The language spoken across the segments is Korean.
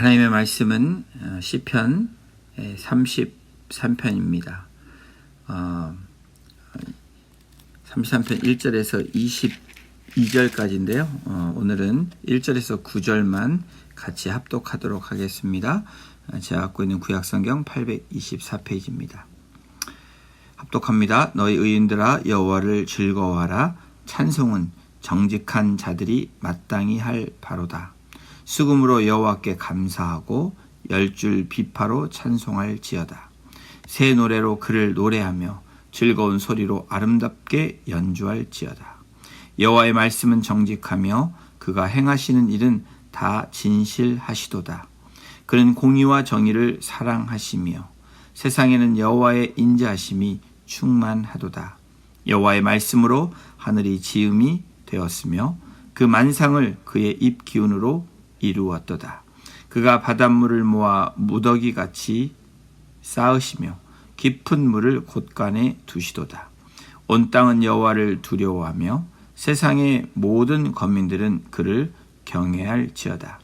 하나님의 말씀은 시편 33편입니다. 33편 1절에서 22절까지인데요. 오늘은 1절에서 9절만 같이 합독하도록 하겠습니다. 제가 갖고 있는 구약성경 824페이지입니다. 합독합니다. 너희 의인들아 여호와를 즐거워하라. 찬송은 정직한 자들이 마땅히 할 바로다. 수금으로 여호와께 감사하고 10줄 비파로 찬송할지어다. 새 노래로 그를 노래하며 즐거운 소리로 아름답게 연주할지어다. 여호와의 말씀은 정직하며 그가 행하시는 일은 다 진실하시도다. 그는 공의와 정의를 사랑하시며 세상에는 여호와의 인자하심이 충만하도다. 여호와의 말씀으로 하늘이 지음이 되었으며 그 만상을 그의 입 기운으로 이루었도다. 그가 바닷물을 모아 무더기같이 쌓으시며 깊은 물을 곳간에 두시도다. 온 땅은 여호와를 두려워하며 세상의 모든 거민들은 그를 경외할지어다.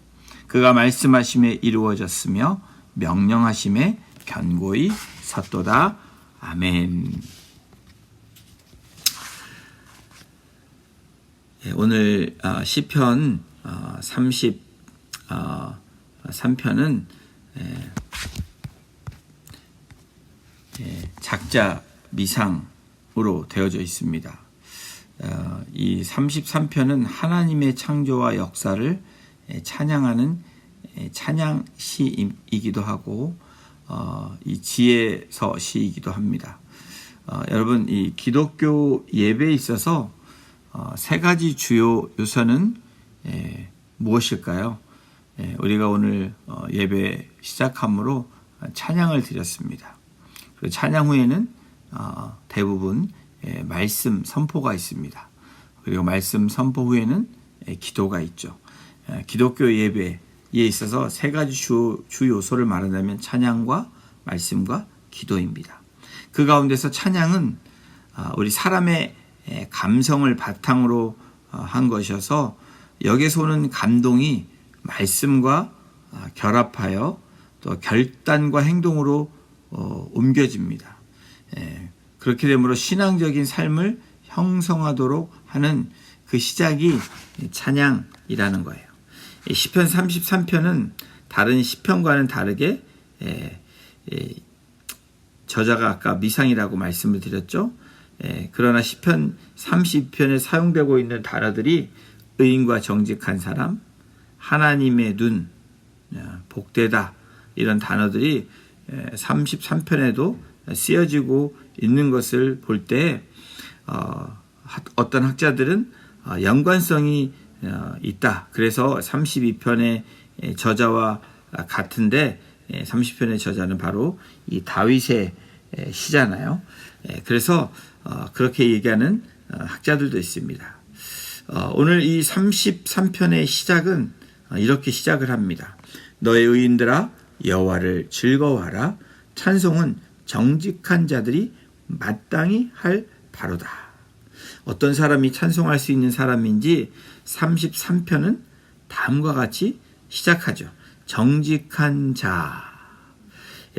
그가 말씀하심에 이루어졌으며 명령하심에 견고히 섰도다. 아멘. 오늘 시편 33편은 작자 미상으로 되어져 있습니다. 이 33편은 하나님의 창조와 역사를 찬양하는 찬양시이기도 하고 이 지혜서 시이기도 합니다. 여러분, 이 기독교 예배에 있어서 세 가지 주요 요소는 무엇일까요? 우리가 오늘 예배 시작함으로 찬양을 드렸습니다. 그리고 찬양 후에는 대부분 말씀 선포가 있습니다. 그리고 말씀 선포 후에는 기도가 있죠. 기독교 예배에 있어서 세 가지 주 요소를 말한다면 찬양과 말씀과 기도입니다. 그 가운데서 찬양은 우리 사람의 감성을 바탕으로 한 것이어서 여기서 오는 감동이 말씀과 결합하여 또 결단과 행동으로 옮겨집니다. 그렇게 되므로 신앙적인 삶을 형성하도록 하는 그 시작이 찬양이라는 거예요. 시편 33편은 다른 시편과는 다르게 저자가 아까 미상이라고 말씀을 드렸죠. 그러나 시편 32편에 사용되고 있는 단어들이 의인과 정직한 사람, 하나님의 눈, 복되다, 이런 단어들이 33편에도 쓰여지고 있는 것을 볼 때 어떤 학자들은 연관성이 있다. 그래서 32편의 저자와 같은데 30편의 저자는 바로 이 다윗의 시잖아요. 그래서 그렇게 얘기하는 학자들도 있습니다. 오늘 이 33편의 시작은 이렇게 시작을 합니다. 너의 의인들아 여호와를 즐거워하라. 찬송은 정직한 자들이 마땅히 할 바로다. 어떤 사람이 찬송할 수 있는 사람인지 33편은 다음과 같이 시작하죠. 정직한 자.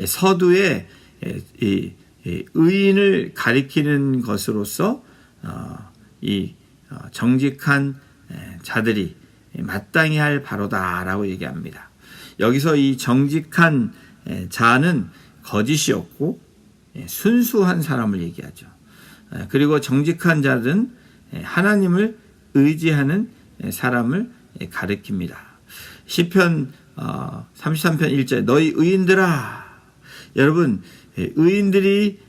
서두에 의인을 가리키는 것으로서 이 정직한 자들이 마땅히 할 바로다라고 얘기합니다. 여기서 이 정직한 자는 거짓이 없고 순수한 사람을 얘기하죠. 그리고 정직한 자들은 하나님을 의지하는 사람을 가리킵니다. 시편 33편 1절 너희 의인들아. 여러분, 의인들이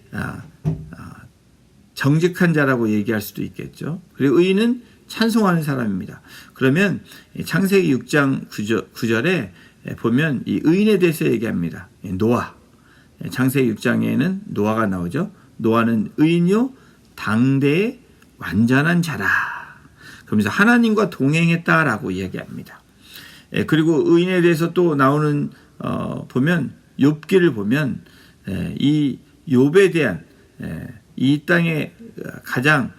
정직한 자라고 얘기할 수도 있겠죠. 그리고 의인은 찬송하는 사람입니다. 그러면 창세기 6장 9절에 보면 이 의인에 대해서 얘기합니다. 노아. 창세기 6장에는 노아가 나오죠. 노아는 의인요 당대의 완전한 자라. 그러면서 하나님과 동행했다라고 얘기합니다. 그리고 의인에 대해서 또 나오는 보면 욥기를 보면 이 욥에 대한 이 땅의 가장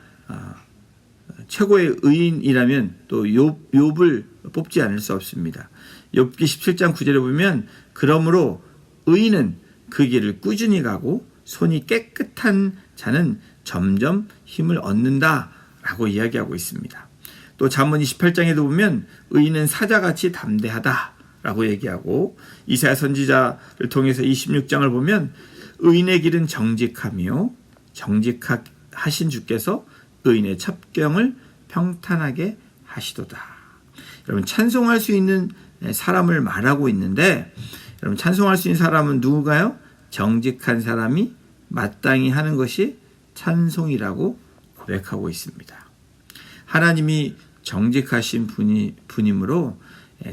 최고의 의인이라면 또 욥을 뽑지 않을 수 없습니다. 욥기 17장 9절에 보면 그러므로 의인은 그 길을 꾸준히 가고 손이 깨끗한 자는 점점 힘을 얻는다라고 이야기하고 있습니다. 또 잠언 28장에도 보면 의인은 사자같이 담대하다라고 얘기하고 이사야 선지자를 통해서 26장을 보면 의인의 길은 정직하며 정직하신 주께서 의인의 첩경을 평탄하게 하시도다. 여러분 찬송할 수 있는 사람을 말하고 있는데 여러분 찬송할 수 있는 사람은 누구가요? 정직한 사람이 마땅히 하는 것이 찬송이라고 고백하고 있습니다. 하나님이 정직하신 분이므로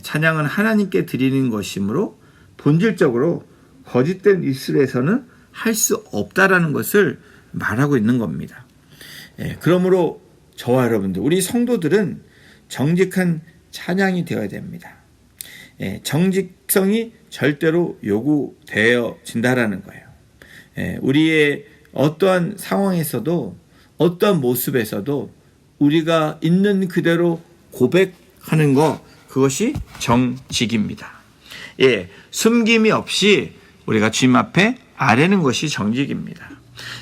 찬양은 하나님께 드리는 것이므로 본질적으로 거짓된 입술에서는 할 수 없다라는 것을 말하고 있는 겁니다. 그러므로 저와 여러분들, 우리 성도들은 정직한 찬양이 되어야 됩니다. 정직성이 절대로 요구되어진다라는 거예요. 우리의 어떠한 상황에서도 어떠한 모습에서도 우리가 있는 그대로 고백하는 것, 그것이 정직입니다. 숨김이 없이 우리가 주님 앞에 아뢰는 것이 정직입니다.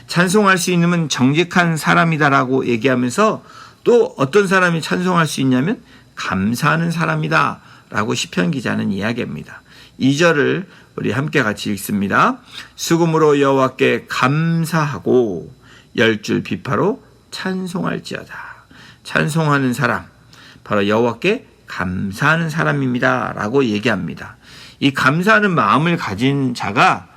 찬송할 수 있는 정직한 사람이다라고 얘기하면서 또 어떤 사람이 찬송할 수 있냐면 감사하는 사람이다 라고 시편 기자는 이야기합니다. 2절을 우리 함께 같이 읽습니다. 수금으로 여호와께 감사하고 10줄 비파로 찬송할지어다. 찬송하는 사람, 바로 여호와께 감사하는 사람입니다 라고 얘기합니다. 이 감사하는 마음을 가진 자가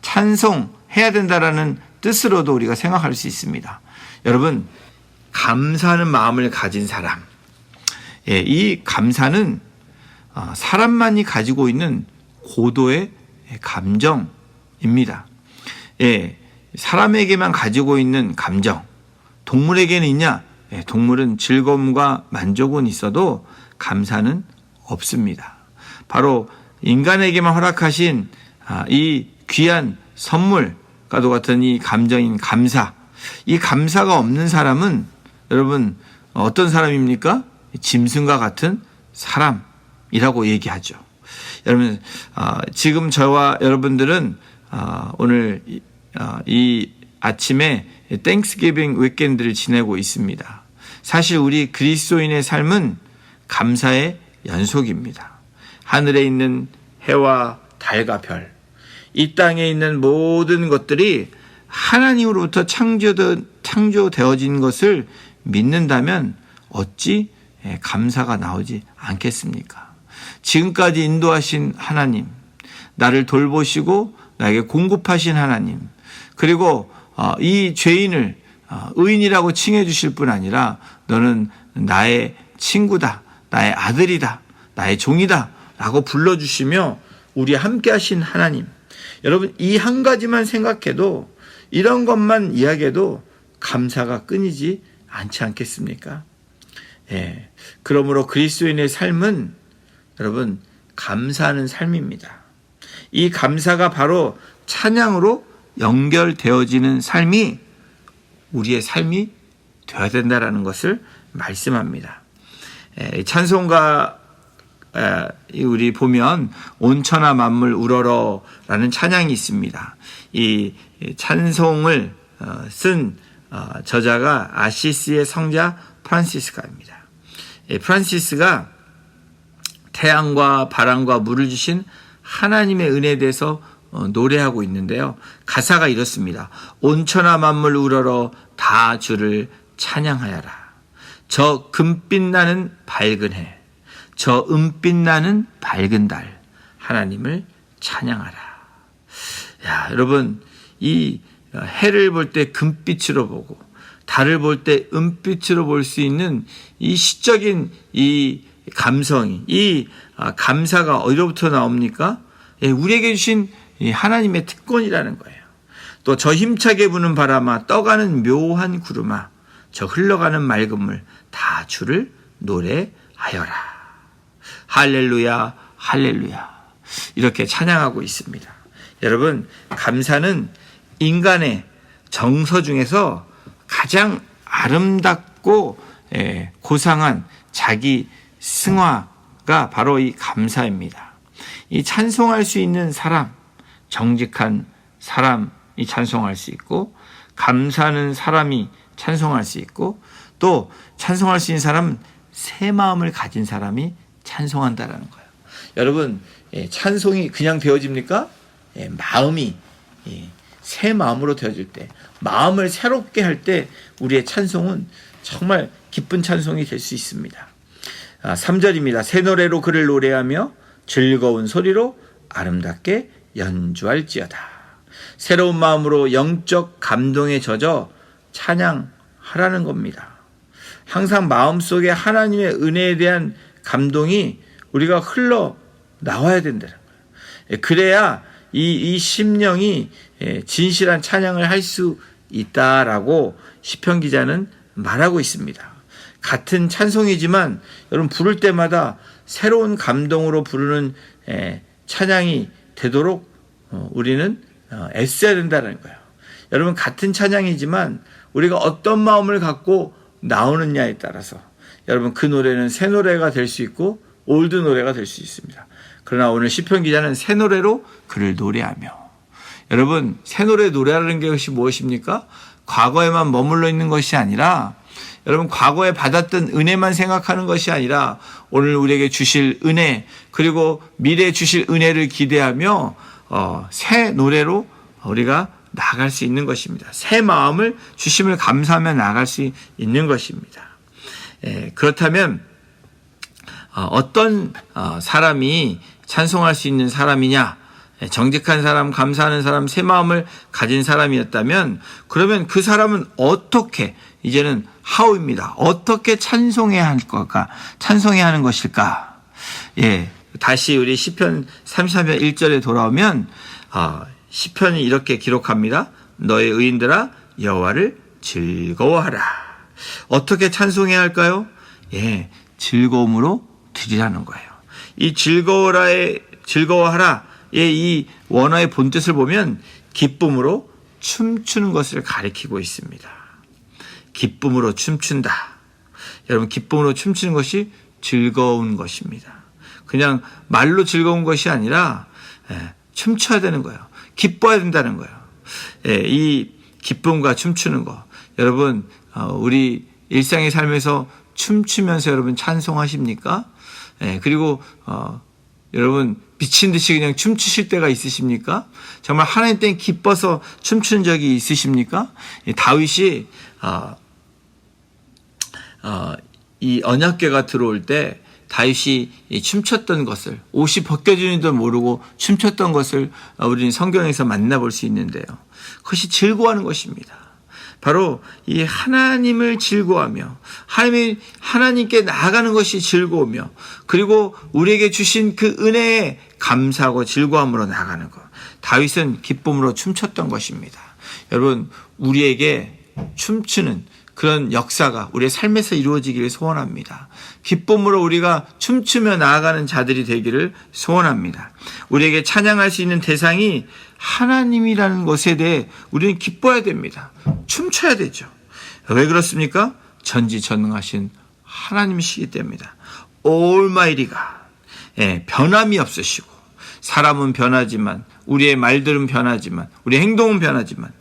찬송해야 된다라는 뜻으로도 우리가 생각할 수 있습니다. 여러분, 감사하는 마음을 가진 사람, 이 감사는 사람만이 가지고 있는 고도의 감정입니다. 사람에게만 가지고 있는 감정, 동물에게는 있냐? 동물은 즐거움과 만족은 있어도 감사는 없습니다. 바로 인간에게만 허락하신 이 귀한 선물과도 같은 이 감정인 감사, 이 감사가 없는 사람은 여러분 어떤 사람입니까? 짐승과 같은 사람이라고 얘기하죠. 여러분 지금 저와 여러분들은 오늘 이 아침에 땡스기빙 위켄드를 지내고 있습니다. 사실 우리 그리스도인의 삶은 감사의 연속입니다. 하늘에 있는 해와 달과 별, 이 땅에 있는 모든 것들이 하나님으로부터 창조되어진 것을 믿는다면 어찌 감사가 나오지 않겠습니까? 지금까지 인도하신 하나님, 나를 돌보시고 나에게 공급하신 하나님, 그리고 이 죄인을 의인이라고 칭해 주실 뿐 아니라 너는 나의 친구다, 나의 아들이다, 나의 종이다 라고 불러주시며 우리 함께 하신 하나님, 여러분 이 한 가지만 생각해도, 이런 것만 이야기해도 감사가 끊이지 않지 않겠습니까? 그러므로 그리스도인의 삶은 여러분 감사하는 삶입니다. 이 감사가 바로 찬양으로 연결되어지는 삶이 우리의 삶이 되어야 된다는 것을 말씀합니다. 찬송가 우리 보면 온천하 만물 우러러 라는 찬양이 있습니다. 이 찬송을 쓴 저자가 아시시의 성자 프란시스카입니다. 프란시스가 태양과 바람과 물을 주신 하나님의 은혜에 대해서 노래하고 있는데요. 가사가 이렇습니다. 온천하 만물 우러러 다 주를 찬양하여라. 저 금빛 나는 밝은 해, 저 은빛 나는 밝은 달, 하나님을 찬양하라. 야, 여러분, 이 해를 볼 때 금빛으로 보고 달을 볼 때 은빛으로 볼 수 있는 이 시적인 이 감성이, 이 감사가 어디로부터 나옵니까? 우리에게 주신 이 하나님의 특권이라는 거예요. 또 저 힘차게 부는 바람아, 떠가는 묘한 구름아, 저 흘러가는 맑은 물, 다 주를 노래하여라. 할렐루야, 할렐루야. 이렇게 찬양하고 있습니다. 여러분, 감사는 인간의 정서 중에서 가장 아름답고 고상한 자기 승화가 바로 이 감사입니다. 이 찬송할 수 있는 사람, 정직한 사람이 찬송할 수 있고, 감사하는 사람이 찬송할 수 있고, 또 찬송할 수 있는 사람은 새 마음을 가진 사람이 찬송한다라는 거예요. 여러분, 찬송이 그냥 되어집니까? 마음이 새 마음으로 되어질 때, 마음을 새롭게 할 때 우리의 찬송은 정말 기쁜 찬송이 될 수 있습니다. 3절입니다. 새 노래로 그를 노래하며 즐거운 소리로 아름답게 연주할지어다. 새로운 마음으로 영적 감동에 젖어 찬양하라는 겁니다. 항상 마음속에 하나님의 은혜에 대한 감동이 우리가 흘러 나와야 된다는 거예요. 그래야 이 심령이 진실한 찬양을 할 수 있다라고 시편 기자는 말하고 있습니다. 같은 찬송이지만 여러분 부를 때마다 새로운 감동으로 부르는 찬양이 되도록 우리는 애써야 된다는 거예요. 여러분 같은 찬양이지만 우리가 어떤 마음을 갖고 나오느냐에 따라서 여러분 그 노래는 새 노래가 될 수 있고 올드 노래가 될 수 있습니다. 그러나 오늘 시편 기자는 새 노래로 그를 노래하며, 여러분 새 노래 노래하는 것이 무엇입니까? 과거에만 머물러 있는 것이 아니라, 여러분 과거에 받았던 은혜만 생각하는 것이 아니라 오늘 우리에게 주실 은혜, 그리고 미래에 주실 은혜를 기대하며 새 노래로 우리가 나아갈 수 있는 것입니다. 새 마음을 주심을 감사하며 나아갈 수 있는 것입니다. 그렇다면 어떤 사람이 찬송할 수 있는 사람이냐? 정직한 사람, 감사하는 사람, 새 마음을 가진 사람이었다면, 그러면 그 사람은 어떻게, 이제는 how입니다. 어떻게 찬송해야 할 걸까? 찬송해야 하는 것일까? 다시 우리 시편 33편 1절에 돌아오면 시편이 이렇게 기록합니다. 너의 의인들아 여호와를 즐거워하라. 어떻게 찬송해야 할까요? 즐거움으로 드리라는 거예요. 이 즐거워하라의 이 원어의 본뜻을 보면 기쁨으로 춤추는 것을 가리키고 있습니다. 기쁨으로 춤춘다. 여러분 기쁨으로 춤추는 것이 즐거운 것입니다. 그냥 말로 즐거운 것이 아니라 춤춰야 되는 거예요. 기뻐야 된다는 거예요. 이 기쁨과 춤추는 거, 여러분 우리 일상의 삶에서 춤추면서 여러분 찬송하십니까? 그리고 여러분 미친 듯이 그냥 춤추실 때가 있으십니까? 정말 하나님 때문에 기뻐서 춤추는 적이 있으십니까? 다윗이 이 언약궤가 들어올 때 다윗이 춤췄던 것을, 옷이 벗겨지는지도 모르고 춤췄던 것을 우리는 성경에서 만나볼 수 있는데요. 그것이 즐거워하는 것입니다. 바로 이 하나님을 즐거워하며 하나님께 나아가는 것이 즐거우며, 그리고 우리에게 주신 그 은혜에 감사하고 즐거움으로 나아가는 것. 다윗은 기쁨으로 춤췄던 것입니다. 여러분 우리에게 춤추는 그런 역사가 우리의 삶에서 이루어지기를 소원합니다. 기쁨으로 우리가 춤추며 나아가는 자들이 되기를 소원합니다. 우리에게 찬양할 수 있는 대상이 하나님이라는 것에 대해 우리는 기뻐야 됩니다. 춤춰야 되죠. 왜 그렇습니까? 전지전능하신 하나님이시기 때문이다. Almighty God. 변함이 없으시고, 사람은 변하지만, 우리의 말들은 변하지만, 우리의 행동은 변하지만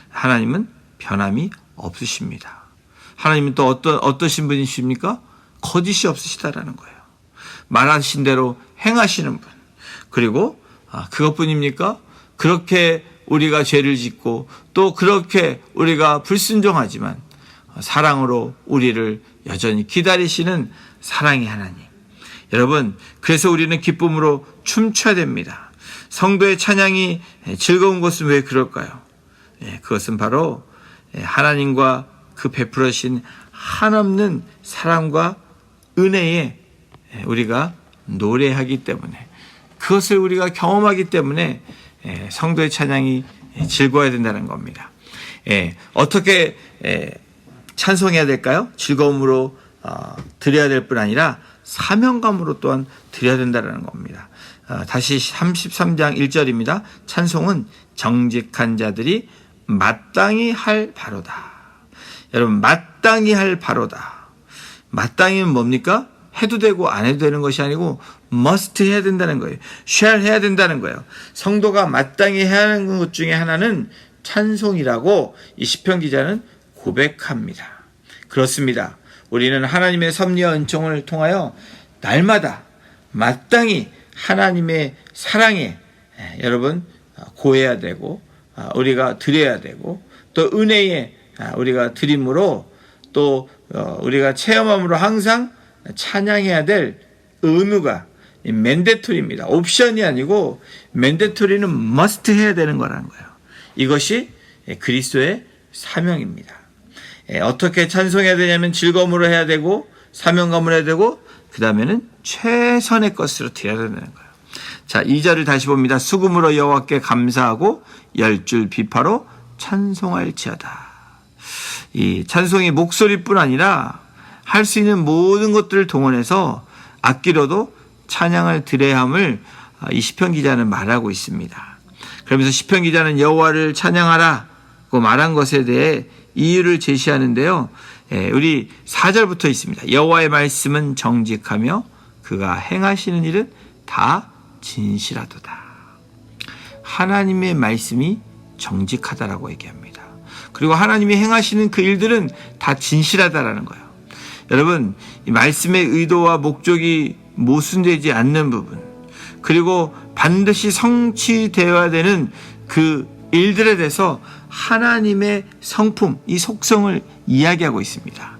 하나님은 변함이 없으십니다. 하나님은 또 어떠신 분이십니까? 거짓이 없으시다라는 거예요. 말하신 대로 행하시는 분. 그리고 그것뿐입니까? 그렇게 우리가 죄를 짓고 또 그렇게 우리가 불순종하지만 사랑으로 우리를 여전히 기다리시는 사랑의 하나님. 여러분, 그래서 우리는 기쁨으로 춤춰야 됩니다. 성도의 찬양이 즐거운 것은 왜 그럴까요? 그것은 바로 하나님과 그 베풀으신 한없는 사랑과 은혜에 우리가 노래하기 때문에, 그것을 우리가 경험하기 때문에 성도의 찬양이 즐거워야 된다는 겁니다. 어떻게 찬송해야 될까요? 즐거움으로 드려야 될 뿐 아니라 사명감으로 또한 드려야 된다는 겁니다. 다시 33장 1절입니다. 찬송은 정직한 자들이 마땅히 할 바로다. 여러분 마땅히 할 바로다. 마땅히는 뭡니까? 해도 되고 안 해도 되는 것이 아니고 must 해야 된다는 거예요. shall 해야 된다는 거예요. 성도가 마땅히 해야 하는 것 중에 하나는 찬송이라고 이 시편 기자는 고백합니다. 그렇습니다. 우리는 하나님의 섭리와 은총을 통하여 날마다 마땅히 하나님의 사랑에 여러분 고해야 되고 우리가 드려야 되고 또 은혜에 우리가 드림으로 또 우리가 체험함으로 항상 찬양해야 될 의무가 맨데토리입니다. 옵션이 아니고 맨데토리는 must 해야 되는 거라는 거예요. 이것이 그리스도의 사명입니다. 어떻게 찬송해야 되냐면 즐거움으로 해야 되고 사명감으로 해야 되고 그 다음에는 최선의 것으로 드려야 된다는 거예요. 자, 2절을 다시 봅니다. 수금으로 여호와께 감사하고 10줄 비파로 찬송할지어다. 이 찬송이 목소리뿐 아니라 할 수 있는 모든 것들을 동원해서 악기로도 찬양을 드려야 함을 이 시편 기자는 말하고 있습니다. 그러면서 시편 기자는 여호와를 찬양하라고 말한 것에 대해 이유를 제시하는데요. 우리 4절부터 있습니다. 여호와의 말씀은 정직하며 그가 행하시는 일은 다 진실하도다. 하나님의 말씀이 정직하다라고 얘기합니다. 그리고 하나님이 행하시는 그 일들은 다 진실하다라는 거예요. 여러분, 이 말씀의 의도와 목적이 모순되지 않는 부분, 그리고 반드시 성취되어야 되는 그 일들에 대해서 하나님의 성품, 이 속성을 이야기하고 있습니다.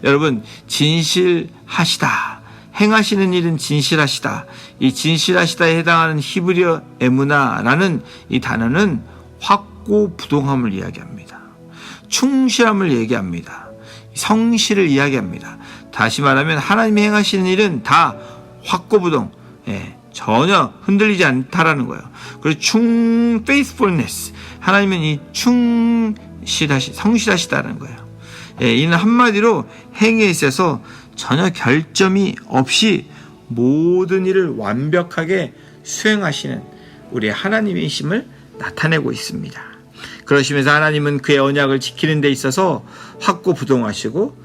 여러분, 진실하시다, 행하시는 일은 진실하시다, 이 진실하시다에 해당하는 히브리어 에무나라는 이 단어는 확고부동함을 이야기합니다. 충실함을 얘기합니다. 성실을 이야기합니다. 다시 말하면 하나님이 행하시는 일은 다 확고부동, 전혀 흔들리지 않다라는 거예요. 그리고 faithfulness, 하나님은 이 성실하시다는 거예요. 이는 한마디로 행위에 있어서 전혀 결점이 없이 모든 일을 완벽하게 수행하시는 우리 하나님의 힘을 나타내고 있습니다. 그러시면서 하나님은 그의 언약을 지키는 데 있어서 확고부동하시고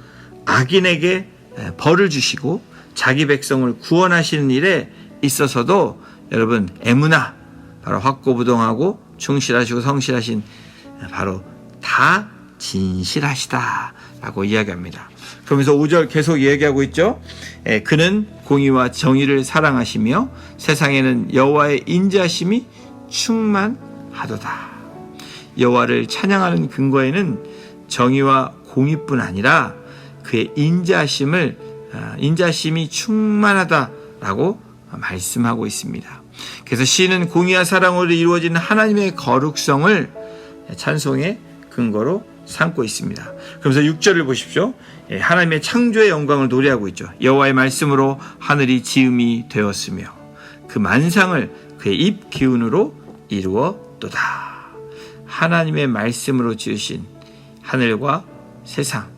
악인에게 벌을 주시고 자기 백성을 구원하시는 일에 있어서도 여러분 에무나, 바로 확고부동하고 충실하시고 성실하신 바로 다 진실하시다라고 이야기합니다. 그러면서 5절 계속 얘기하고 있죠. 그는 공의와 정의를 사랑하시며 세상에는 여호와의 인자하심이 충만하도다. 여호와를 찬양하는 근거에는 정의와 공의뿐 아니라 그의 인자심이 충만하다라고 말씀하고 있습니다. 그래서 시인은 공의와 사랑으로 이루어지는 하나님의 거룩성을 찬송의 근거로 삼고 있습니다. 그러면서 6절을 보십시오. 하나님의 창조의 영광을 노래하고 있죠. 여호와의 말씀으로 하늘이 지음이 되었으며 그 만상을 그의 입 기운으로 이루었도다. 하나님의 말씀으로 지으신 하늘과 세상,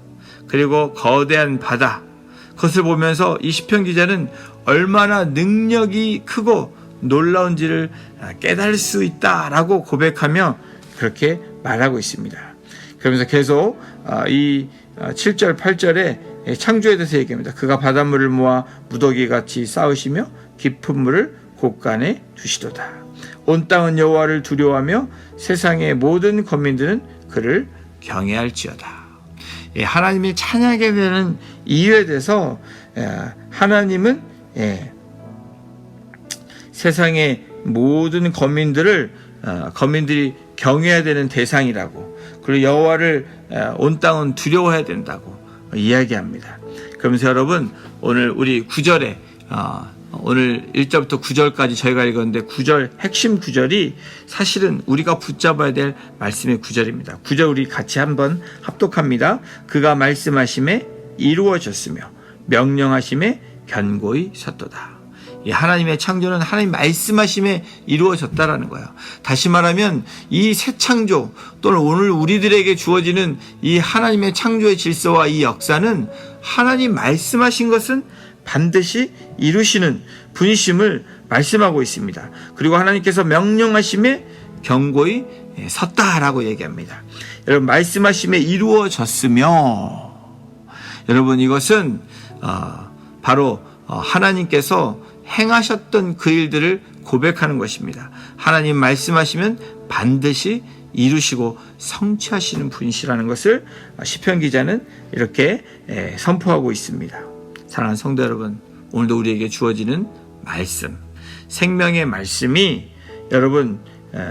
그리고 거대한 바다, 그것을 보면서 이 시편 기자는 얼마나 능력이 크고 놀라운지를 깨달을 수 있다라고 고백하며 그렇게 말하고 있습니다. 그러면서 계속 이 7절, 8절에 창조에 대해서 얘기합니다. 그가 바닷물을 모아 무더기같이 쌓으시며 깊은 물을 곳간에 두시도다. 온 땅은 여호와를 두려워하며 세상의 모든 거민들은 그를 경외할지어다. 하나님이 찬양하게 되는 이유에 대해서 하나님은 세상의 모든 거민들이 경외해야 되는 대상이라고, 그리고 여호와를 온 땅은 두려워해야 된다고 이야기합니다. 그러면서 여러분, 오늘 우리 9절에 오늘 1절부터 9절까지 저희가 읽었는데 9절 핵심 구절이 사실은 우리가 붙잡아야 될 말씀의 구절입니다. 9절 우리 같이 한번 합독합니다. 그가 말씀하심에 이루어졌으며 명령하심에 견고히 섰도다. 이 하나님의 창조는 하나님 말씀하심에 이루어졌다라는 거예요. 다시 말하면 이 새 창조 또는 오늘 우리들에게 주어지는 이 하나님의 창조의 질서와 이 역사는 하나님 말씀하신 것은 반드시 이루시는 분이심을 말씀하고 있습니다. 그리고 하나님께서 명령하심에 견고히 섰다라고 얘기합니다. 여러분, 말씀하심에 이루어졌으며, 여러분 이것은 바로 하나님께서 행하셨던 그 일들을 고백하는 것입니다. 하나님 말씀하시면 반드시 이루시고 성취하시는 분이시라는 것을 시편 기자는 이렇게 선포하고 있습니다. 사랑하는 성도 여러분, 오늘도 우리에게 주어지는 말씀, 생명의 말씀이 여러분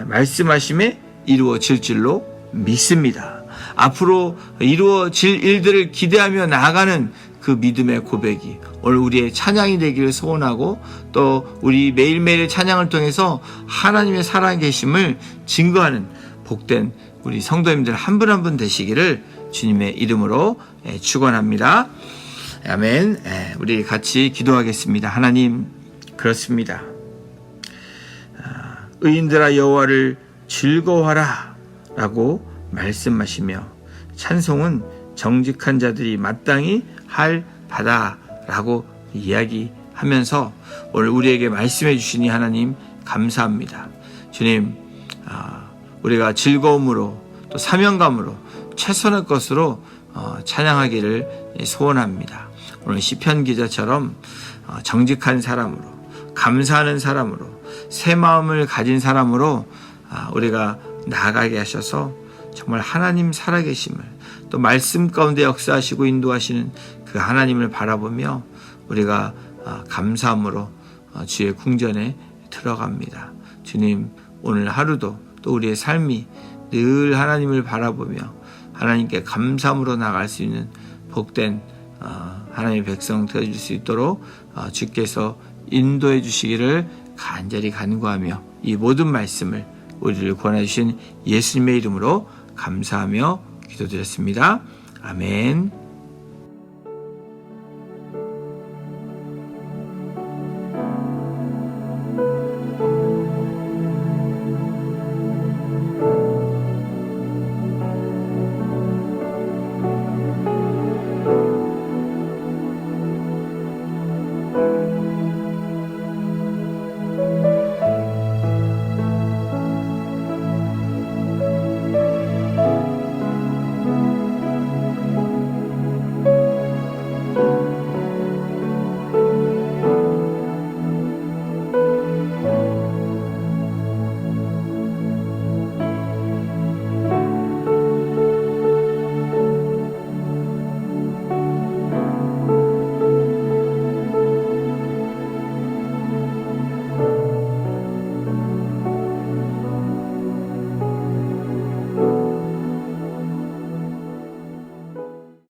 말씀하심에 이루어질 줄로 믿습니다. 앞으로 이루어질 일들을 기대하며 나아가는 그 믿음의 고백이 오늘 우리의 찬양이 되기를 소원하고, 또 우리 매일매일의 찬양을 통해서 하나님의 살아계심을 증거하는 복된 우리 성도님들 한 분 한 분 되시기를 주님의 이름으로 축원합니다. 아멘. 우리 같이 기도하겠습니다. 하나님, 그렇습니다. 의인들아 여호와를 즐거워하라 라고 말씀하시며, 찬송은 정직한 자들이 마땅히 할 바다라고 이야기하면서 오늘 우리에게 말씀해 주시니 하나님 감사합니다. 주님, 우리가 즐거움으로 또 사명감으로 최선의 것으로 찬양하기를 소원합니다. 오늘 시편 기자처럼 정직한 사람으로, 감사하는 사람으로, 새 마음을 가진 사람으로 우리가 나아가게 하셔서 정말 하나님 살아계심을, 또 말씀 가운데 역사하시고 인도하시는 그 하나님을 바라보며 우리가 감사함으로 주의 궁전에 들어갑니다. 주님, 오늘 하루도 또 우리의 삶이 늘 하나님을 바라보며 하나님께 감사함으로 나갈 수 있는 복된 하나님의 백성 되어줄 수 있도록 주께서 인도해 주시기를 간절히 간구하며, 이 모든 말씀을 우리를 권해 주신 예수님의 이름으로 감사하며 기도드렸습니다. 아멘.